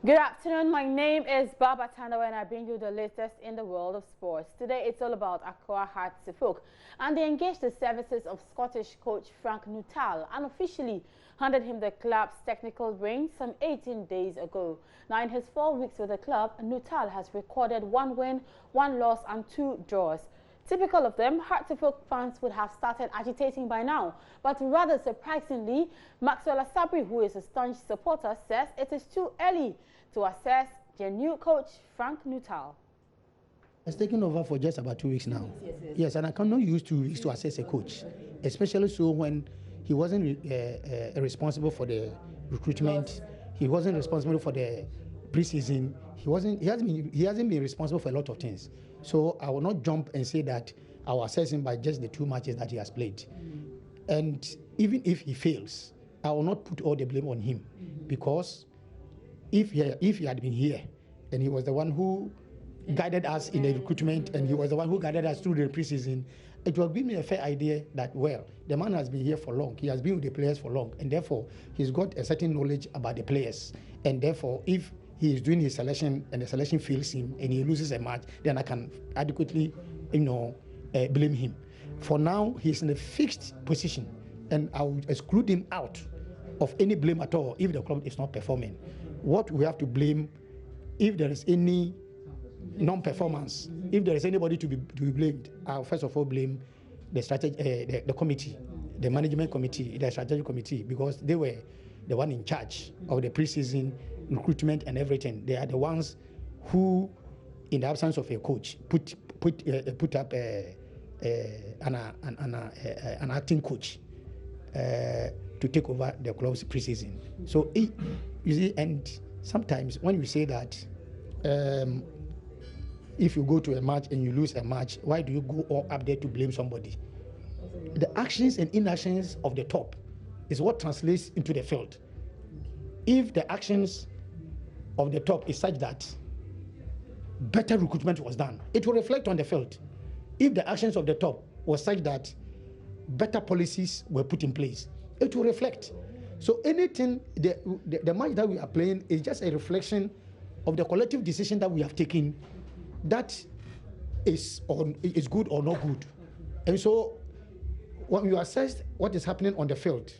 Good afternoon, my name is Baba Tandawa and I bring you the latest in the world of sports. Today it's all about Accra Hearts of Oak, and they engaged the services of Scottish coach Frank Nuttall and officially handed him the club's technical ring some 18 days ago. Now in his 4 weeks with the club, Nuttall has recorded 1 win, 1 loss and 2 draws. Typical of them, Hearts of Oak fans would have started agitating by now. But rather surprisingly, Maxwell Asabri, who is a staunch supporter, says it is too early to assess their new coach, Frank Nuttall. It's taken over for just about 2 weeks now. Yes, and I cannot use 2 weeks to assess a coach, especially so when he wasn't responsible for the recruitment. He wasn't responsible for the preseason. He hasn't been responsible for a lot of things. So I will not jump and say that I will assess him by just the 2 matches that he has played. And even if he fails, I will not put all the blame on him, because if he had been here and he was the one who guided us in the recruitment and he was the one who guided us through the preseason, it will give me a fair idea that, well, the man has been here for long. He has been with the players for long, and therefore he's got a certain knowledge about the players. And therefore, if he is doing his selection and the selection fails him and he loses a match, then I can adequately, blame him. For now, he's in a fixed position, and I will exclude him out of any blame at all if the club is not performing. What we have to blame, if there is any non-performance, if there is anybody to be blamed, I'll first of all blame the strategy, the committee, the management committee, the strategic committee, because they were the one in charge of the preseason recruitment and everything. They are the ones who, in the absence of a coach, put up an acting coach to take over the club's preseason. So you see, and sometimes when you say that if you go to a match and you lose a match, why do you go all up there to blame somebody? The actions and inactions of the top is what translates into the field. If the actions of the top is such that better recruitment was done, it will reflect on the field. If the actions of the top was such that better policies were put in place, it will reflect. So anything, the match that we are playing is just a reflection of the collective decision that we have taken, that is good or not good. And so when you assess what is happening on the field,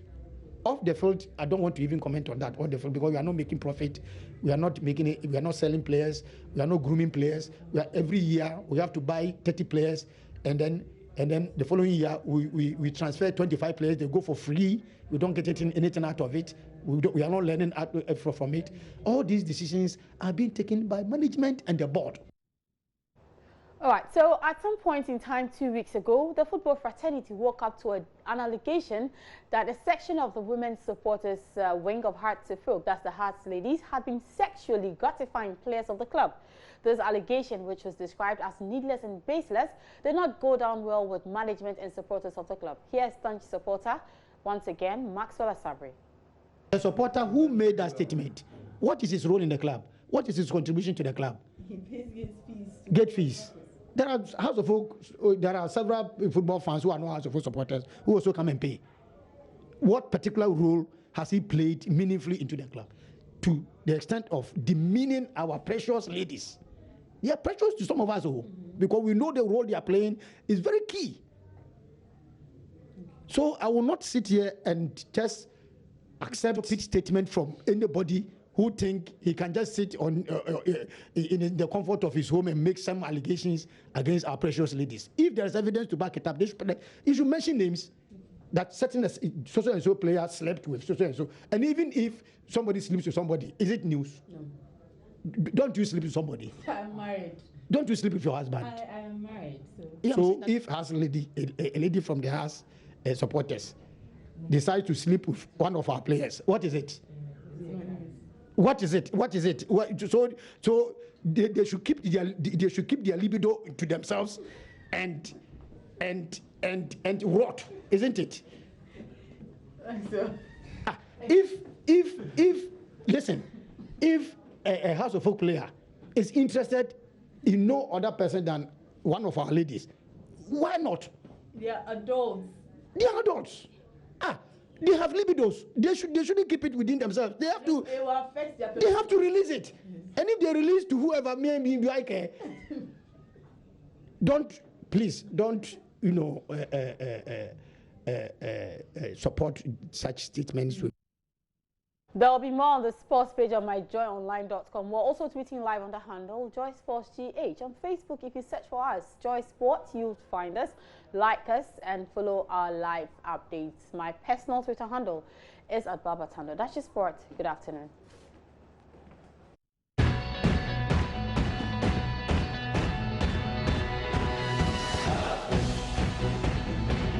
off the field, I don't want to even comment on that on the field, because we are not making profit, we are not making it, we are not selling players, we are not grooming players. Every year we have to buy 30 players, and then the following year we transfer 25 players. They go for free. We don't get anything out of it. We are not learning from it. All these decisions are being taken by management and the board. All right, so at some point in time 2 weeks ago, the football fraternity woke up to an allegation that a section of the women's supporters wing of Hearts of Oak, that's the Hearts ladies, had been sexually gratifying players of the club. This allegation, which was described as needless and baseless, did not go down well with management and supporters of the club. Here's staunch supporter, once again, Maxwell Asabri. The supporter who made that statement, what is his role in the club? What is his contribution to the club? He pays fees. Get fees. There are House of Oak, there are several football fans who are not House of Oak supporters who also come and pay. What particular role has he played meaningfully into the club, to the extent of demeaning our precious ladies? They are precious to some of us, because we know the role they are playing is very key. So I will not sit here and just accept pitch statement from anybody who think he can just sit on in the comfort of his home and make some allegations against our precious ladies. If there is evidence to back it up, you should mention names, that certain so and so player slept with so and so. And even if somebody sleeps with somebody, is it news? No. Don't you sleep with somebody? I'm married. Don't you sleep with your husband? I am married. So if house lady, a lady from the house supporters decides to sleep with one of our players, what is it? What is it? What is it? So they should keep their libido to themselves, and rot, isn't it? If listen, if a House of Oak player is interested in no other person than one of our ladies, why not? They are adults. They are adults. They have libidos. They shouldn't keep it within themselves. They have to. It will affect their They have to release it. And if they release to whoever maybe like, please don't support such statements. There will be more on the sports page on myjoyonline.com. We're also tweeting live on the handle Joy Sports GH. On Facebook, if you search for us, Joy Sports, you'll find us, like us, and follow our live updates. My personal Twitter handle is @babatando. That's your sport. Good afternoon.